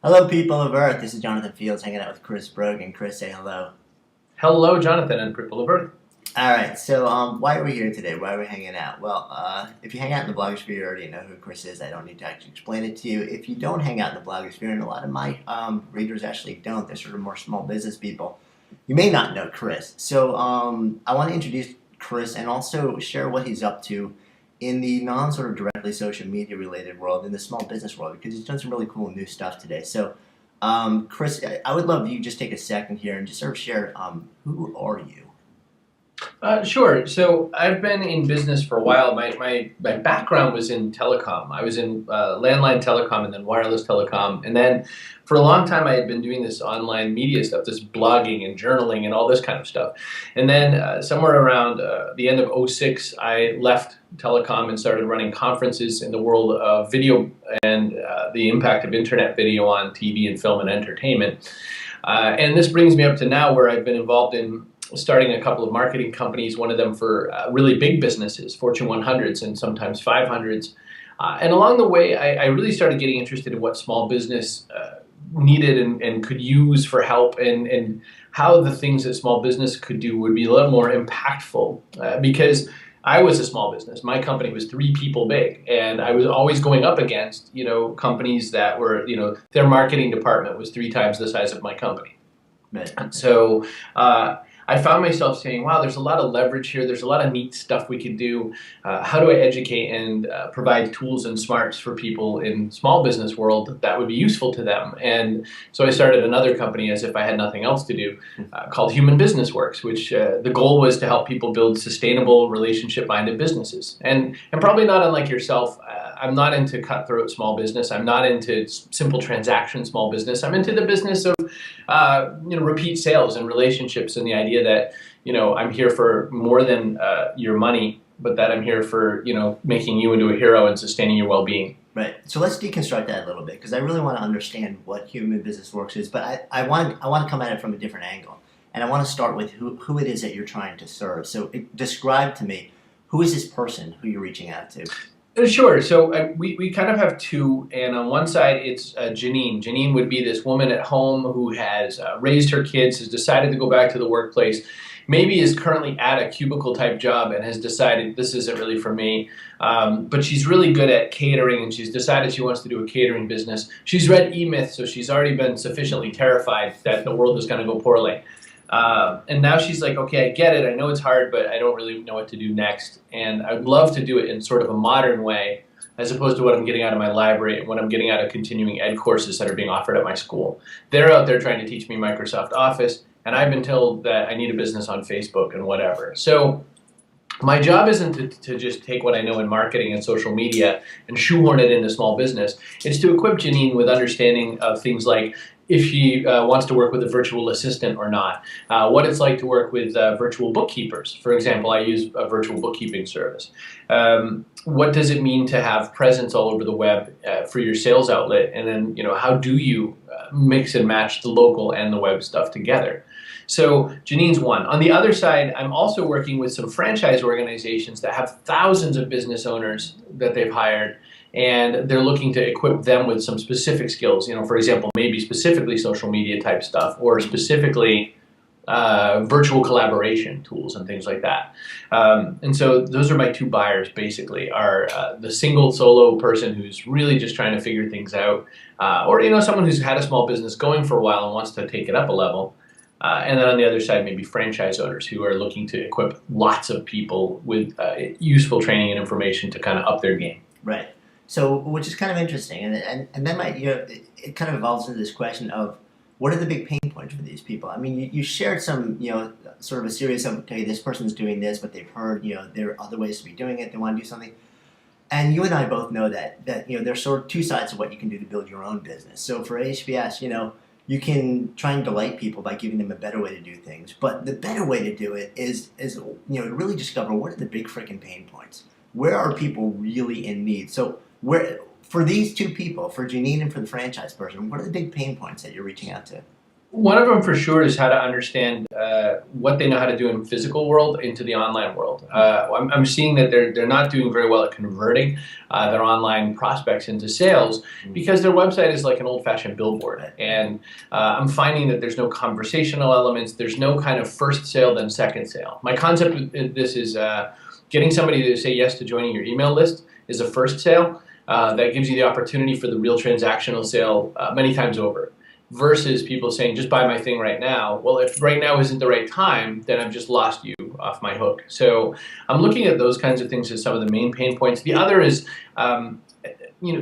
Hello, people of Earth. This is Jonathan Fields hanging out with Chris Brogan. Chris, say hello. Hello, Jonathan and people of Earth. All right, so why are we here today? Why are we hanging out? Well, if you hang out in the blogosphere, you already know who Chris is. I don't need to actually explain it to you. If you don't hang out in the blogosphere, and a lot of my readers actually don't, they're sort of more small business people, you may not know Chris. So I want to introduce Chris and also share what he's up to in the non-sort of directly social media related world, in the small business world, because he's done some really cool new stuff today. So, Chris, I would love you just take a second here and just sort of share who are you? Sure. So I've been in business for a while. My background was in telecom. I was in landline telecom and then wireless telecom. And then for a long time, I had been doing this online media stuff, this blogging and journaling and all this kind of stuff. And then somewhere around the end of '06, I left telecom and started running conferences in the world of video and the impact of internet video on TV and film and entertainment. And this brings me up to now, where I've been involved in starting a couple of marketing companies, one of them for really big businesses, Fortune 100s and sometimes 500s. And along the way, I really started getting interested in what small business needed and could use for help, and how the things that small business could do would be a lot more impactful. Because I was a small business. My company was 3 people big, and I was always going up against, companies that were, their marketing department was 3 times the size of my company. Right. So I found myself saying, wow, there's a lot of leverage here. There's a lot of neat stuff we could do. How do I educate and provide tools and smarts for people in small business world that would be useful to them? And so I started another company, as if I had nothing else to do, called Human Business Works, which the goal was to help people build sustainable, relationship-minded businesses. And probably not unlike yourself, I'm not into cutthroat small business. I'm not into simple transaction small business. I'm into the business of repeat sales and relationships, and the idea that I'm here for more than your money, but that I'm here for making you into a hero and sustaining your well-being. Right. So let's deconstruct that a little bit, because I really want to understand what Human Business Works is, but I want to come at it from a different angle, and I want to start with who it is that you're trying to serve. So describe to me, who is this person who you're reaching out to? Sure. So we kind of have 2, and on one side it's Janine. Janine would be this woman at home who has raised her kids, has decided to go back to the workplace, maybe is currently at a cubicle type job and has decided this isn't really for me, but she's really good at catering, and she's decided she wants to do a catering business. She's read E-Myth, so she's already been sufficiently terrified that the world is going to go poorly. And now she's like, okay, I get it. I know it's hard, but I don't really know what to do next. And I'd love to do it in sort of a modern way, as opposed to what I'm getting out of my library and what I'm getting out of continuing ed courses that are being offered at my school. They're out there trying to teach me Microsoft Office, and I've been told that I need a business on Facebook and whatever. So my job isn't to just take what I know in marketing and social media and shoehorn it into small business. It's to equip Janine with understanding of things like if she wants to work with a virtual assistant or not, what it's like to work with virtual bookkeepers. For example, I use a virtual bookkeeping service. What does it mean to have presence all over the web for your sales outlet? And then, how do you mix and match the local and the web stuff together? So Janine's one. On the other side, I'm also working with some franchise organizations that have thousands of business owners that they've hired, and they're looking to equip them with some specific skills. For example, maybe specifically social media type stuff, or specifically virtual collaboration tools and things like that. And so those are my 2 buyers, basically, are the single solo person who's really just trying to figure things out, or someone who's had a small business going for a while and wants to take it up a level. And then on the other side, maybe franchise owners who are looking to equip lots of people with useful training and information to kind of up their game. Right. So, which is kind of interesting, and then it kind of evolves into this question of what are the big pain points for these people? I mean, you shared some, sort of a series of, okay, this person's doing this, but they've heard, there are other ways to be doing it. They want to do something. And you and I both know that there's sort of 2 sides of what you can do to build your own business. So for HBS, you can try and delight people by giving them a better way to do things. But the better way to do it is to really discover what are the big freaking pain points. Where are people really in need? So for these 2 people, for Janine and for the franchise person, what are the big pain points that you're reaching out to? One of them for sure is how to understand what they know how to do in physical world into the online world. I'm seeing that they're not doing very well at converting their online prospects into sales because their website is like an old-fashioned billboard, and I'm finding that there's no conversational elements. There's no kind of first sale then second sale. My concept with this is getting somebody to say yes to joining your email list is a first sale. That gives you the opportunity for the real transactional sale many times over. Versus people saying, just buy my thing right now. Well, if right now isn't the right time, then I've just lost you off my hook. So I'm looking at those kinds of things as some of the main pain points. The other is,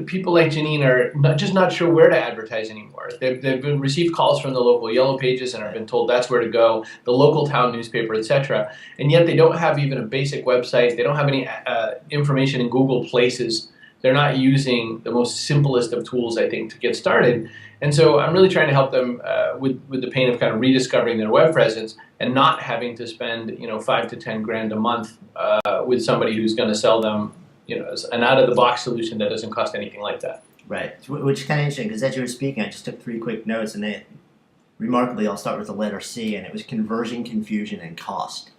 people like Janine are just not sure where to advertise anymore. They've been received calls from the local yellow pages and have been told that's where to go, the local town newspaper, etc. And yet they don't have even a basic website. They don't have any information in Google Places. They're not using the most simplest of tools, I think, to get started. And so I'm really trying to help them with the pain of kind of rediscovering their web presence and not having to spend, $5 to $10 grand a month with somebody who's going to sell them, an out-of-the-box solution that doesn't cost anything like that. Right, which is kind of interesting because as you were speaking, I just took 3 quick notes, and they, remarkably, I'll start with the letter C, and it was conversion, confusion, and cost.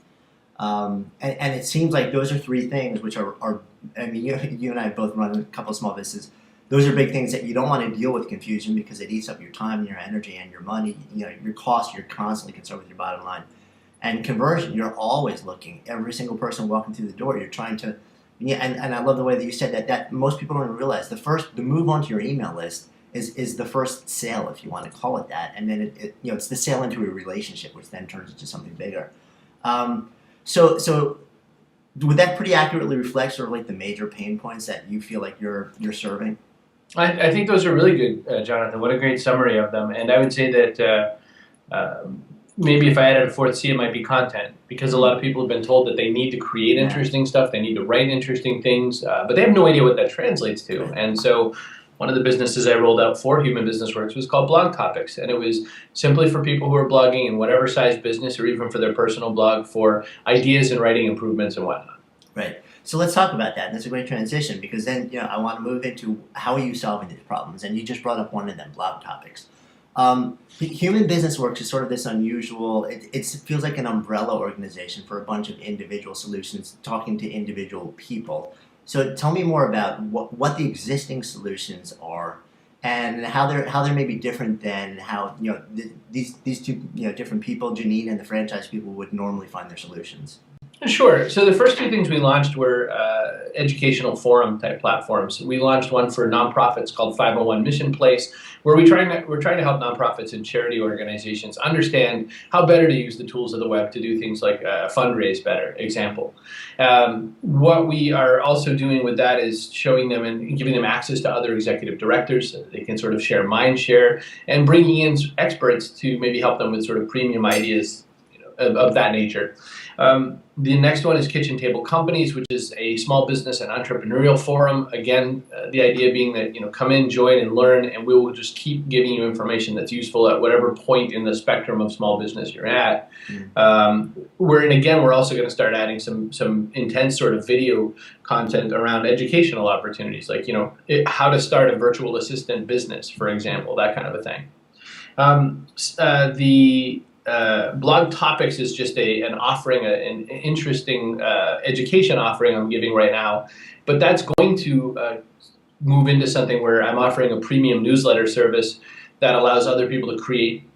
And it seems like those are 3 things which are I mean, you and I both run a couple of small businesses. Those are big things that you don't want to deal with confusion because it eats up your time and your energy and your money. Your cost, you're constantly concerned with your bottom line. And conversion, you're always looking. Every single person walking through the door, you're trying to, and I love the way that you said that most people don't realize the move onto your email list is the first sale, if you want to call it that. And then it's the sale into a relationship, which then turns into something bigger. So would that pretty accurately reflect sort of like the major pain points that you feel like you're serving? I think those are really good, Jonathan. What a great summary of them. And I would say that maybe if I added a 4th C, it might be content, because a lot of people have been told that they need to create interesting stuff, they need to write interesting things, but they have no idea what that translates to. And so one of the businesses I rolled out for Human Business Works was called Blog Topics, and it was simply for people who are blogging in whatever size business or even for their personal blog for ideas and writing improvements and whatnot. Right. So let's talk about that. And that's a great transition because then I want to move into how are you solving these problems, and you just brought up one of them, Blog Topics. Human Business Works is sort of this unusual. It feels like an umbrella organization for a bunch of individual solutions, talking to individual people. So tell me more about what the existing solutions are, and how they're maybe different than how these 2 different people, Janine and the franchise people, would normally find their solutions. Sure. So the first 2 things we launched were educational forum type platforms. We launched one for nonprofits called 501 Mission Place, where we're trying to help nonprofits and charity organizations understand how better to use the tools of the web to do things like fundraise better. Example. What we are also doing with that is showing them and giving them access to other executive directors so that they can sort of share mind share, and bringing in experts to maybe help them with sort of premium ideas of that nature. The next one is Kitchen Table Companies, which is a small business and entrepreneurial forum. Again, the idea being that come in, join, and learn, and we will just keep giving you information that's useful at whatever point in the spectrum of small business you're at. We're also going to start adding some intense sort of video content around educational opportunities, like how to start a virtual assistant business, for example, that kind of a thing. Blog Topics is just an offering, an interesting education offering I'm giving right now, but that's going to move into something where I'm offering a premium newsletter service that allows other people to create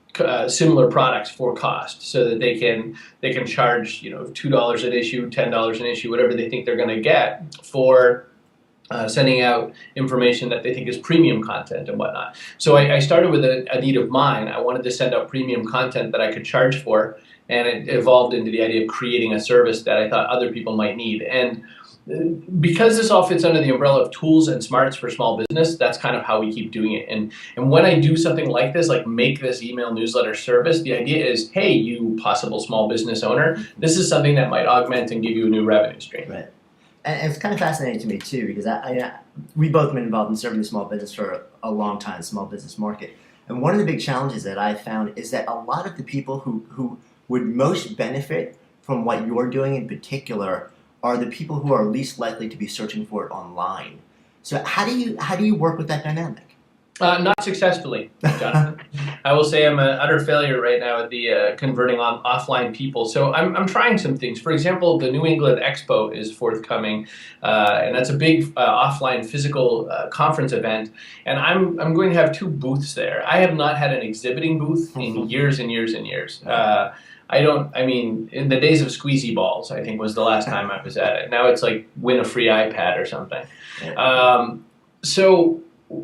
similar products for cost, so that they can charge $2 an issue, $10 an issue, whatever they think they're going to get for sending out information that they think is premium content and whatnot. So I started with a need of mine. I wanted to send out premium content that I could charge for, and it evolved into the idea of creating a service that I thought other people might need. And because this all fits under the umbrella of tools and smarts for small business, that's kind of how we keep doing it. And when I do something like this, like make this email newsletter service, the idea is, hey, you possible small business owner, this is something that might augment and give you a new revenue stream. Right. And it's kind of fascinating to me too, because we both been involved in serving the small business for a long time, small business market. And one of the big challenges that I found is that a lot of the people who would most benefit from what you're doing in particular are the people who are least likely to be searching for it online. So how do you work with that dynamic? Not successfully, Jonathan. I will say I'm an utter failure right now at the converting on offline people. So I'm trying some things. For example, the New England Expo is forthcoming, and that's a big offline physical conference event. And I'm going to have two booths there. I have not had an exhibiting booth in years and years and years. I mean, in the days of squeezy balls, I think was the last time I was at it. Now it's like win a free iPad or something. So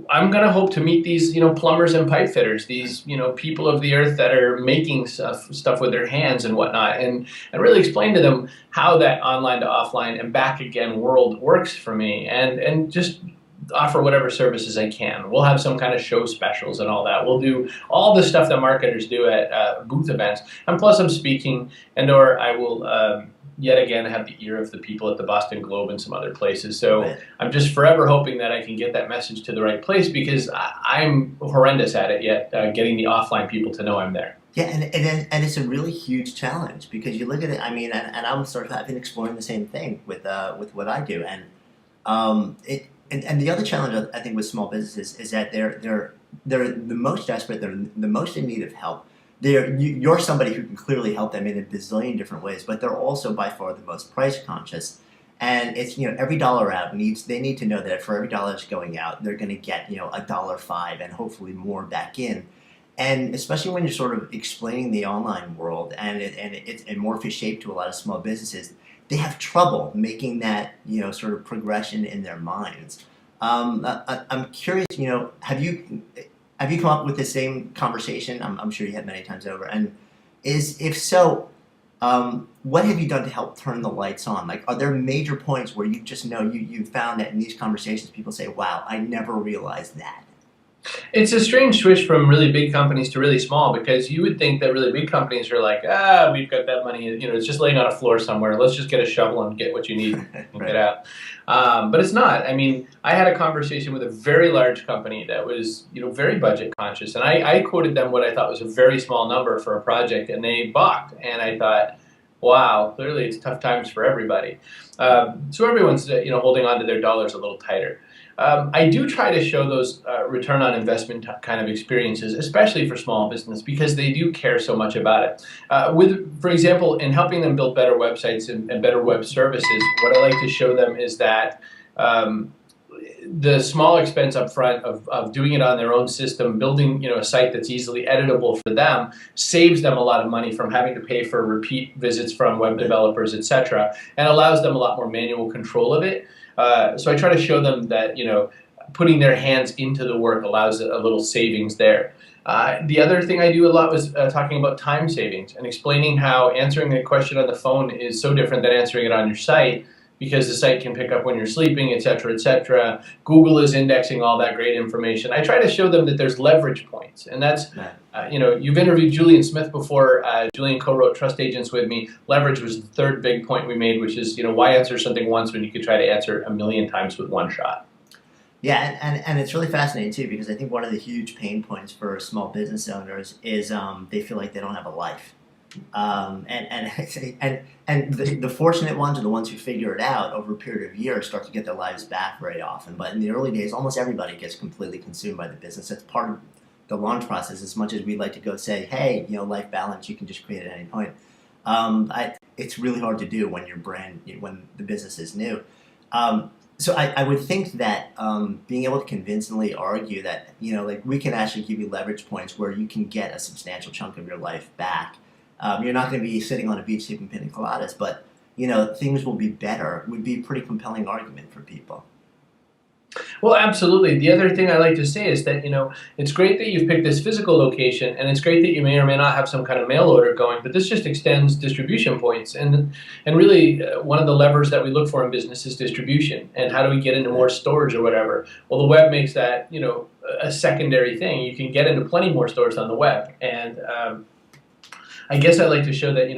I'm going to hope to meet these, plumbers and pipe fitters, these, people of the earth that are making stuff with their hands and whatnot, and really explain to them how that online to offline and back again world works for me, and just offer whatever services I can. We'll have some kind of show specials and all that. We'll do all the stuff that marketers do at booth events, and plus I'm speaking, or I will yet again have the ear of the people at the Boston Globe and some other places. So Right. I'm just forever hoping that I can get that message to the right place, because I'm horrendous at it yet, getting the offline people to know I'm there. Yeah, and it's a really huge challenge because you look at it. I mean, and I've been exploring the same thing with what I do, and and the other challenge I think with small businesses is that they're the most desperate, they're the most in need of help. You're somebody who can clearly help them in a bazillion different ways, but they're also by far the most price conscious. And it's every dollar out they need to know that for every dollar that's going out, they're going to get $1.05 and hopefully more back in. And especially when you're sort of explaining the online world and it's amorphous shape to a lot of small businesses, they have trouble making that sort of progression in their minds. I'm curious, have you come up with the same conversation? I'm sure you have many times over. And if so, what have you done to help turn the lights on? Like, are there major points where you just know you found that in these conversations people say, "Wow, I never realized that." It's a strange switch from really big companies to really small, because you would think that really big companies are like, we've got that money, it's just laying on a floor somewhere. Let's just get a shovel and get what you need and Right. get out. But it's not. I mean, I had a conversation with a very large company that was, very budget conscious, and I quoted them what I thought was a very small number for a project, and they balked. And I thought, wow, clearly it's tough times for everybody. So everyone's, holding on to their dollars a little tighter. I do try to show those return on investment kind of experiences, especially for small business, because they do care so much about it. For example, in helping them build better websites and better web services, what I like to show them is that the small expense up front of doing it on their own system, building a site that's easily editable for them, saves them a lot of money from having to pay for repeat visits from web developers, etc., and allows them a lot more manual control of it. So I try to show them that putting their hands into the work allows a little savings there. The other thing I do a lot was talking about time savings and explaining how answering a question on the phone is so different than answering it on your site, because the site can pick up when you're sleeping, etc., etc. Google is indexing all that great information. I try to show them that there's leverage points, and that's, you've interviewed Julian Smith before. Julian co-wrote Trust Agents with me. Leverage was the third big point we made, which is, why answer something once when you could try to answer 1,000,000 times with one shot? Yeah, and it's really fascinating too, because I think one of the huge pain points for small business owners is they feel like they don't have a life. And the fortunate ones are the ones who figure it out over a period of years start to get their lives back very often. But in the early days, almost everybody gets completely consumed by the business. That's part of the launch process. As much as we'd like to go say, hey, life balance, you can just create at any point. It's really hard to do when when the business is new. So I would think that being able to convincingly argue that we can actually give you leverage points where you can get a substantial chunk of your life back. You're not going to be sitting on a beach sipping pina coladas, but things will be better. Would be a pretty compelling argument for people. Well, absolutely. The other thing I like to say is that, it's great that you've picked this physical location, and it's great that you may or may not have some kind of mail order going, but this just extends distribution points. And really, one of the levers that we look for in business is distribution. And how do we get into more stores or whatever? Well, the web makes that, a secondary thing. You can get into plenty more stores on the web. And I guess I like to show that,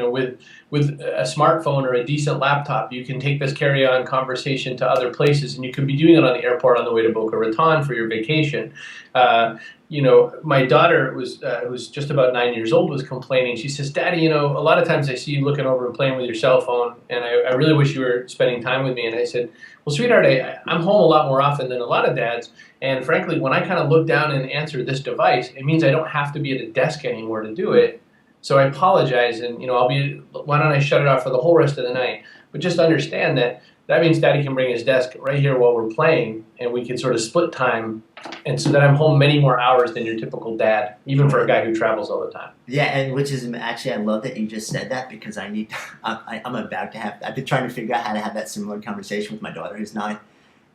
with a smartphone or a decent laptop, you can take this carry-on conversation to other places, and you could be doing it on the airport on the way to Boca Raton for your vacation. My daughter who's just about 9 years old was complaining. She says, "Daddy, a lot of times I see you looking over and playing with your cell phone, and I really wish you were spending time with me." And I said, Well, sweetheart, I'm home a lot more often than a lot of dads. And frankly, when I kind of look down and answer this device, it means I don't have to be at a desk anymore to do it. So I apologize, and why don't I shut it off for the whole rest of the night? But just understand that that means Daddy can bring his desk right here while we're playing, and we can sort of split time, and so that I'm home many more hours than your typical dad, even for a guy who travels all the time. Yeah, and which is actually, I love that you just said that, because I need, I'm about to have, I've been trying to figure out how to have that similar conversation with my daughter who's 9,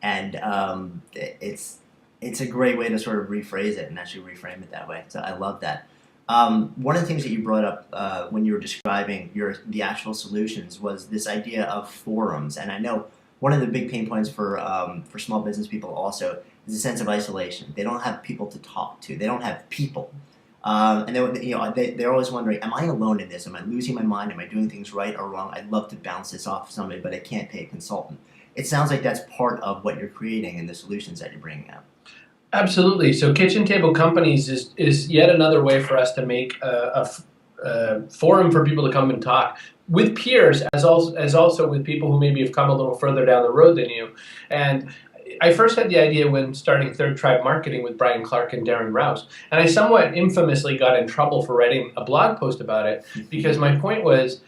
and it's a great way to sort of rephrase it and actually reframe it that way. So I love that. One of the things that you brought up when you were describing the actual solutions was this idea of forums, and I know one of the big pain points for small business people also is a sense of isolation. They don't have people to talk to. They don't have people, and they're always wondering, am I alone in this? Am I losing my mind? Am I doing things right or wrong? I'd love to bounce this off somebody, but I can't pay a consultant. It sounds like that's part of what you're creating and the solutions that you're bringing out. Absolutely. So kitchen table companies is yet another way for us to make a forum for people to come and talk with peers, as also with people who maybe have come a little further down the road than you. And I first had the idea when starting Third Tribe Marketing with Brian Clark and Darren Rouse. And I somewhat infamously got in trouble for writing a blog post about it, because my point was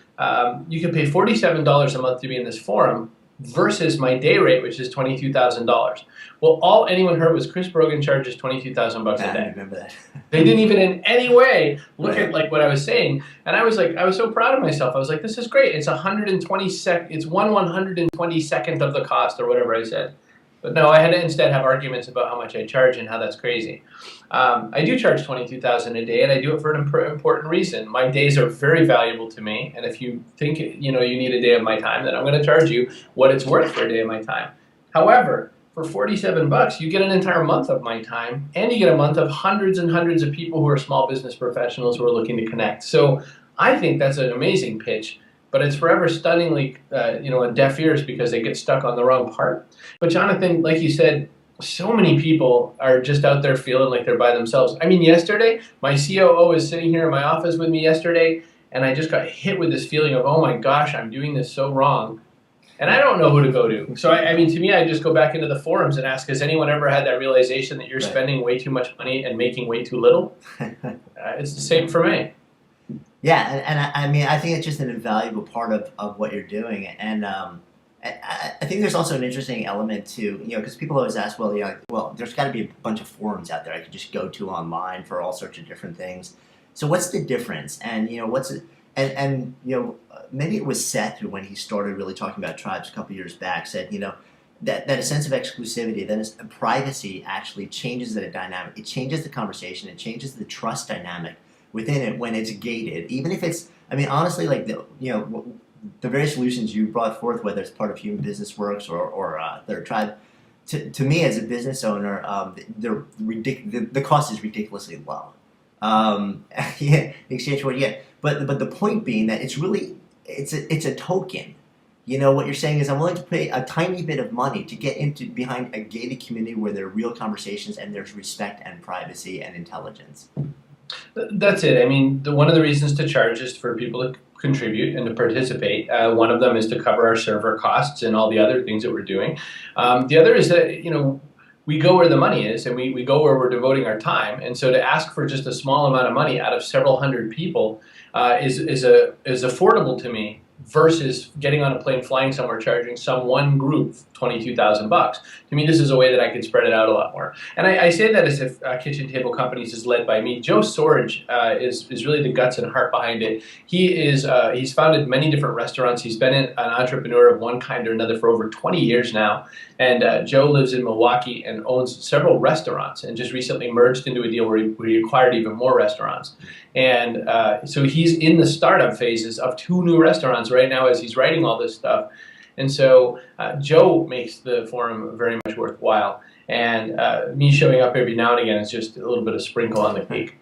you could pay $47 a month to be in this forum versus my day rate, which is $22,000. Well, all anyone heard was Chris Brogan charges $22,000 a day. I remember that. They didn't even in any way look at like what I was saying, and I was so proud of myself. I was like, this is great. It's 120 it's 1/122nd of the cost, or whatever I said. But no, I had to instead have arguments about how much I charge and how that's crazy. I do charge $22,000 a day, and I do it for an important reason. My days are very valuable to me, and if you think you need a day of my time, then I'm going to charge you what it's worth for a day of my time. However, for $47, you get an entire month of my time, and you get a month of hundreds and hundreds of people who are small business professionals who are looking to connect. So I think that's an amazing pitch. But it's forever stunningly, on deaf ears, because they get stuck on the wrong part. But Jonathan, like you said, so many people are just out there feeling like they're by themselves. I mean, yesterday, my COO was sitting here in my office with me yesterday, and I just got hit with this feeling of, oh my gosh, I'm doing this so wrong. And I don't know who to go to. So, I mean, to me, I just go back into the forums and ask, has anyone ever had that realization that you're spending way too much money and making way too little? It's the same for me. Yeah, and I mean, I think it's just an invaluable part of what you're doing, and I think there's also an interesting element to, because people always ask, well, there's got to be a bunch of forums out there I could just go to online for all sorts of different things. So what's the difference? And maybe it was Seth who, when he started really talking about tribes a couple years back, said, that a sense of exclusivity, that privacy actually changes the dynamic. It changes the conversation. It changes the trust dynamic within it when it's gated, even if it's, I mean, honestly, like the various solutions you brought forth, whether it's part of Human Business Works or Third Tribe, to me as a business owner, the cost is ridiculously low. In exchange for what you get. But the point being that it's a token. What you're saying is, I'm willing to pay a tiny bit of money to get behind a gated community where there are real conversations and there's respect and privacy and intelligence. That's it. I mean, one of the reasons to charge is for people to contribute and to participate. One of them is to cover our server costs and all the other things that we're doing. The other is that, we go where the money is, and we go where we're devoting our time. And so to ask for just a small amount of money out of several hundred people is affordable to me, versus getting on a plane, flying somewhere, charging some one group $22,000. To me, this is a way that I could spread it out a lot more. And I say that as if Kitchen Table Companies is led by me. Joe Sorge is really the guts and heart behind it. He's founded many different restaurants. He's been an entrepreneur of one kind or another for over 20 years now. And Joe lives in Milwaukee and owns several restaurants, and just recently merged into a deal where he acquired even more restaurants. And so he's in the startup phases of 2 new restaurants right now as he's writing all this stuff. And so Joe makes the forum very much worthwhile. And me showing up every now and again is just a little bit of sprinkle on the cake.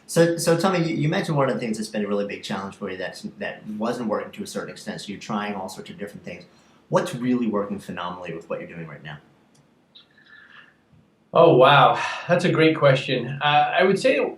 So tell me, you mentioned one of the things that's been a really big challenge for you that wasn't working to a certain extent, so you're trying all sorts of different things. What's really working phenomenally with what you're doing right now? Oh, wow. That's a great question. I would say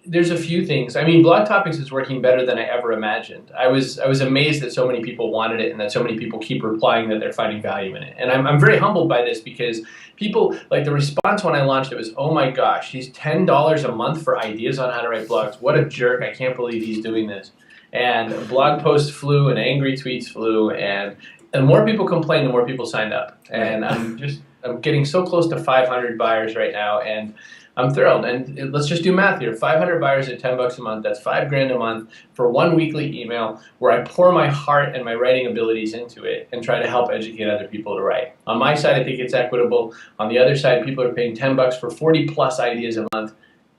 there's a few things. I mean, Blog Topics is working better than I ever imagined. I was amazed that so many people wanted it and that so many people keep replying that they're finding value in it. And I'm very humbled by this because people, like the response when I launched it was, oh my gosh, he's $10 a month for ideas on how to write blogs. What a jerk. I can't believe he's doing this. And blog posts flew and angry tweets flew, and the more people complained, the more people signed up. And I'm getting so close to 500 buyers right now, and I'm thrilled. And let's just do math here. 500 buyers at $10 a month, that's $5,000 a month for one weekly email where I pour my heart and my writing abilities into it and try to help educate other people to write. On my side, I think it's equitable. On the other side, people are paying $10 for 40 plus ideas a month.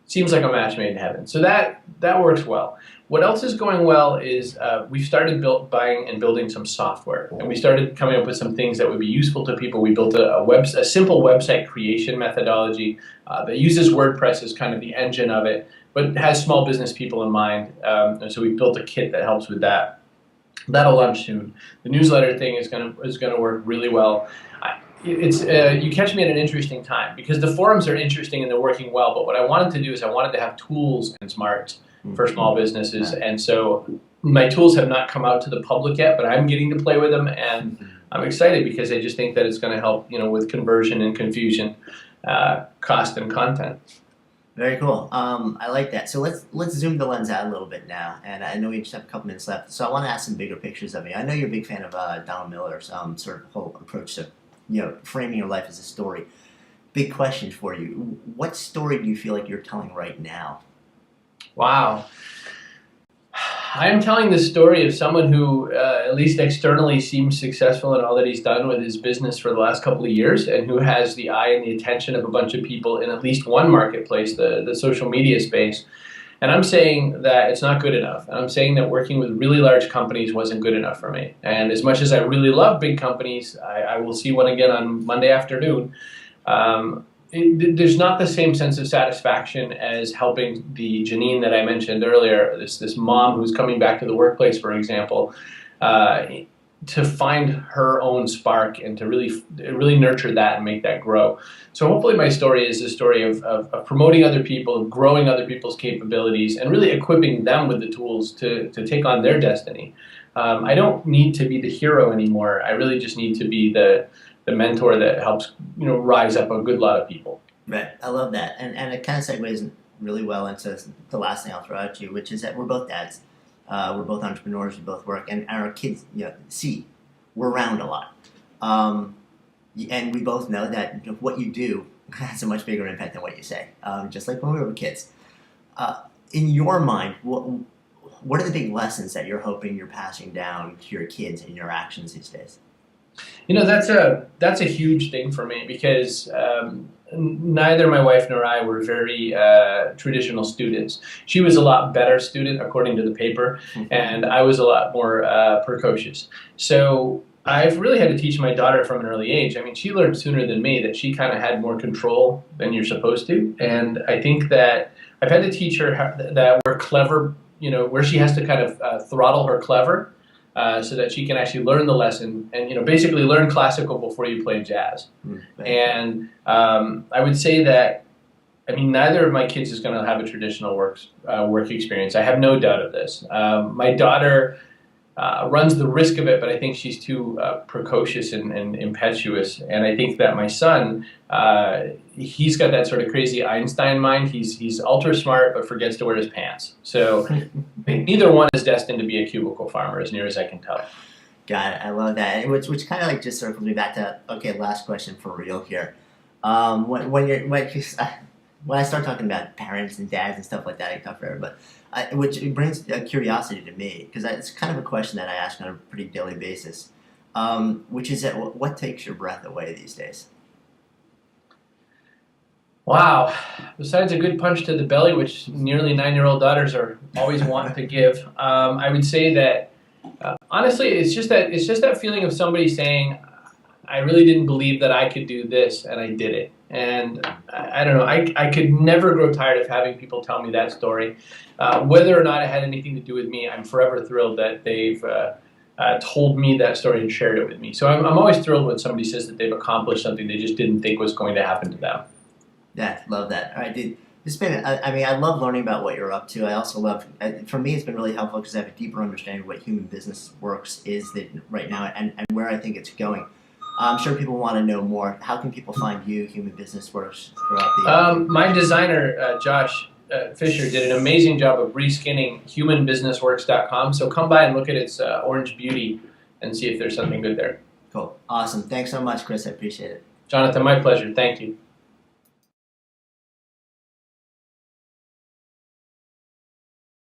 Seems like a match made in heaven. So that works well. What else is going well is we've started buying and building some software, and we started coming up with some things that would be useful to people. We built a simple website creation methodology that uses WordPress as kind of the engine of it, but has small business people in mind. And so we built a kit that helps with that. That'll launch soon. The newsletter thing is gonna work really well. You catch me at an interesting time because the forums are interesting and they're working well. But what I wanted to do is I wanted to have tools and smarts for small businesses, and so my tools have not come out to the public yet, but I'm getting to play with them, and I'm excited because I just think that it's going to help, with conversion and confusion, cost and content. Very cool. I like that. So let's zoom the lens out a little bit now, and I know we just have a couple minutes left. So I want to ask some bigger pictures of you. I know you're a big fan of Donald Miller's sort of whole approach to framing your life as a story. Big question for you: what story do you feel like you're telling right now? Wow. I am telling the story of someone who, at least externally, seems successful in all that he's done with his business for the last couple of years, and who has the eye and the attention of a bunch of people in at least one marketplace, the social media space. And I'm saying that it's not good enough. And I'm saying that working with really large companies wasn't good enough for me. And as much as I really love big companies, I will see one again on Monday afternoon. There's not the same sense of satisfaction as helping the Janine that I mentioned earlier, this mom who's coming back to the workplace, for example, to find her own spark and to really nurture that and make that grow. So hopefully my story is a story of promoting other people, growing other people's capabilities, and really equipping them with the tools to take on their destiny. I don't need to be the hero anymore. I really just need to be the mentor that helps rise up a good lot of people. Right, I love that, and it kind of segues really well into the last thing I'll throw at you, which is that we're both dads, we're both entrepreneurs, we both work, and our kids, see, we're around a lot, and we both know that what you do has a much bigger impact than what you say. Just like when we were kids. In your mind, what are the big lessons that you're hoping you're passing down to your kids in your actions these days? That's a huge thing for me because neither my wife nor I were very traditional students. She was a lot better student according to the paper, and I was a lot more precocious. So I've really had to teach my daughter from an early age. I mean, she learned sooner than me that she kind of had more control than you're supposed to, and I think that I've had to teach her that we're clever, where she has to kind of throttle her clever. So that she can actually learn the lesson and basically learn classical before you play jazz. And I would say that neither of my kids is going to have a traditional work experience. I have no doubt of this. My daughter runs the risk of it, but I think she's too precocious and impetuous. And I think that my son, he's got that sort of crazy Einstein mind. He's ultra smart, but forgets to wear his pants. So neither one is destined to be a cubicle farmer, as near as I can tell. Got it. I love that. Which kind of just circles me back to, okay, last question for real here. When I start talking about parents and dads and stuff like that, I talk forever, but which brings curiosity to me, because it's kind of a question that I ask on a pretty daily basis, which is that what takes your breath away these days? Wow. Besides a good punch to the belly, which nearly 9-year-old daughters are always wanting to give, I would say that honestly, it's just that feeling of somebody saying, I really didn't believe that I could do this, and I did it. And I don't know, I could never grow tired of having people tell me that story. Whether or not it had anything to do with me, I'm forever thrilled that they've told me that story and shared it with me. So I'm always thrilled when somebody says that they've accomplished something they just didn't think was going to happen to them. Yeah, love that. All right, dude. It's been, I mean, I love learning about what you're up to. I also love, for me, it's been really helpful because I have a deeper understanding of what human business works is that right now and where I think it's going. I'm sure people want to know more. How can people find you, Human Business Works, throughout the? My designer, Josh Fisher, did an amazing job of reskinning humanbusinessworks.com. So come by and look at its orange beauty and see if there's something good there. Cool, awesome. Thanks so much, Chris. I appreciate it. Jonathan, my pleasure. Thank you.